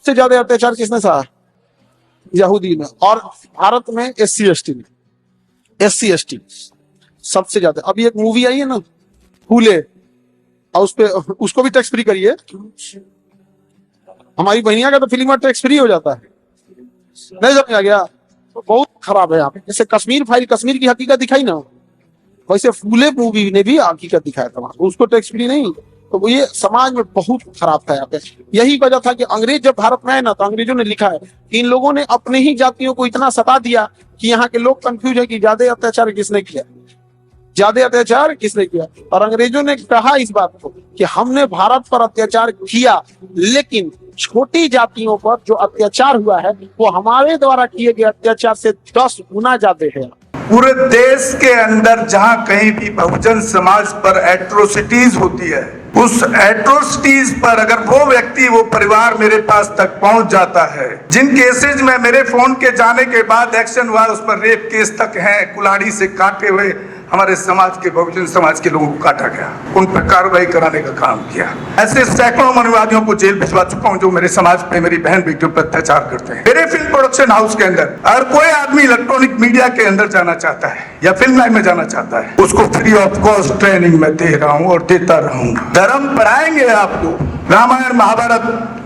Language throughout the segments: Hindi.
सबसे ज्यादा अत्याचार किसने सहा? यहूदी ने। और भारत में SC ST ने, SC ST सबसे ज्यादा। अभी एक मूवी आई है ना फूले, और उसपे उसको भी टैक्स फ्री करिए। हमारी बहनिया का तो फिल्म में टैक्स फ्री हो जाता है, नहीं समझ आ गया? तो बहुत खराब है यहाँ पे। जैसे कश्मीर फाइल कश्मीर की हकीकत दिखाई ना, वैसे फूले मूवी ने भी हकीकत दिखाया था, उसको टैक्स फ्री नहीं। तो ये समाज में बहुत खराब था यहाँ पे। यही वजह था कि अंग्रेज जब भारत में आए ना, तो अंग्रेजों ने लिखा है कि इन लोगों ने अपने ही जातियों को इतना सता दिया कि यहाँ के लोग कंफ्यूज है कि ज्यादा अत्याचार किसने किया, ज्यादा अत्याचार किसने किया। और अंग्रेजों ने कहा इस बात को कि हमने भारत पर अत्याचार किया, लेकिन छोटी जातियों पर जो अत्याचार हुआ है वो हमारे द्वारा किए गए अत्याचार से 10 गुना ज्यादा है। पूरे देश के अंदर जहां कहीं भी बहुजन समाज पर एट्रोसिटीज होती है, उस एट्रोसिटीज पर अगर वो व्यक्ति, वो परिवार मेरे पास तक पहुंच जाता है, जिन केसेज में मेरे फोन के जाने के बाद एक्शन हुआ, उस पर रेप केस तक है, कुल्हाड़ी से काटे हुए हमारे समाज के, बहुजन समाज के लोगों को काटा गया, उन पर कार्रवाई कराने का काम किया। ऐसे सैकड़ों मनुवादियों को जेल भिजवा चुका हूं जो मेरे समाज पे, मेरी बहन बेटियों पर अत्याचार करते हैं। मेरे फिल्म प्रोडक्शन हाउस के अंदर अगर कोई आदमी इलेक्ट्रॉनिक मीडिया के अंदर जाना चाहता है या फिल्म लाइन में जाना चाहता है, उसको फ्री ऑफ कॉस्ट ट्रेनिंग में दे रहा हूं और देता रहूंगा। धर्म पढ़ाएंगे आपको, रामायण, महाभारत,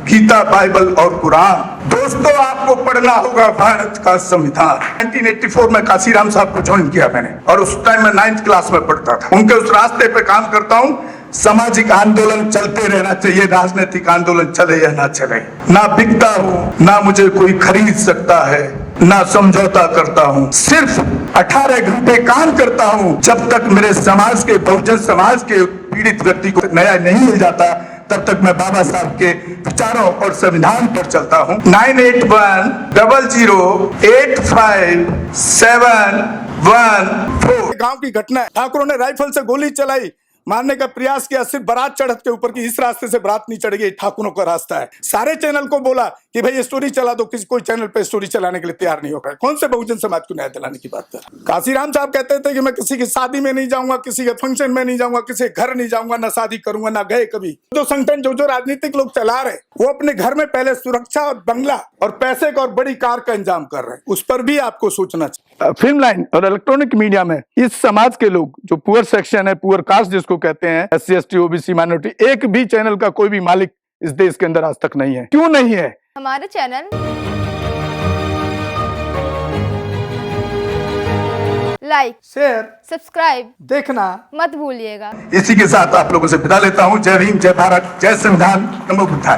गीता, बाइबल और कुरान। दोस्तों, आपको पढ़ना होगा भारत का संविधान। 1984 में काशीराम साहब को ज्वाइन किया मैंने, और उस टाइम मैं 9th क्लास में पढ़ता था। उनके उस रास्ते पे काम करता हूँ। सामाजिक आंदोलन चलते रहना चाहिए, राजनीतिक आंदोलन चले या ना चले। ना बिकता हूँ, ना मुझे कोई खरीद सकता है, ना समझौता करता हूँ। सिर्फ 18 घंटे काम करता हूँ। जब तक मेरे समाज के, बहुजन समाज के पीड़ित व्यक्ति को न्याय नहीं मिल जाता, तब तक मैं बाबा साहब के विचारों और संविधान पर चलता हूँ। 9810085714। गांव की घटना है, ठाकुरों ने राइफल से गोली चलाई, मारने का प्रयास किया, सिर्फ बारात चढ़त के ऊपर की, इस रास्ते से बारात नहीं चढ़ गई, ठाकुरों का रास्ता है। सारे चैनल को बोला कि भाई स्टोरी चला दो, किसी कोई चैनल पे स्टोरी चलाने के लिए तैयार नहीं होगा। कौन से बहुजन समाज को न्याय दिलाने की बात कर? काशीराम साहब कहते थे कि मैं किसी की शादी में नहीं जाऊंगा, किसी के फंक्शन में नहीं जाऊंगा, किसी के घर नहीं जाऊंगा, ना शादी करूंगा, ना गए कभी। जो संगठन, जो राजनीतिक लोग चला रहे, वो अपने घर में पहले सुरक्षा और बंगला और पैसे का और बड़ी कार का इंतजाम कर रहे हैं। उस पर भी आपको सोचना चाहिए। फिल्म लाइन और इलेक्ट्रॉनिक मीडिया में इस समाज के लोग, जो पुअर सेक्शन है, पुअर कास्ट जिसको कहते हैं, SC ST OBC माइनॉरिटी, एक भी चैनल का कोई भी मालिक इस देश के अंदर आज तक नहीं है। क्यों नहीं है? हमारे चैनल लाइक, शेयर, सब्सक्राइब देखना मत भूलिएगा। इसी के साथ आप लोगों से विदा लेता हूँ। जय भीम, जय भारत, जय संविधान, नमो बुद्धाय।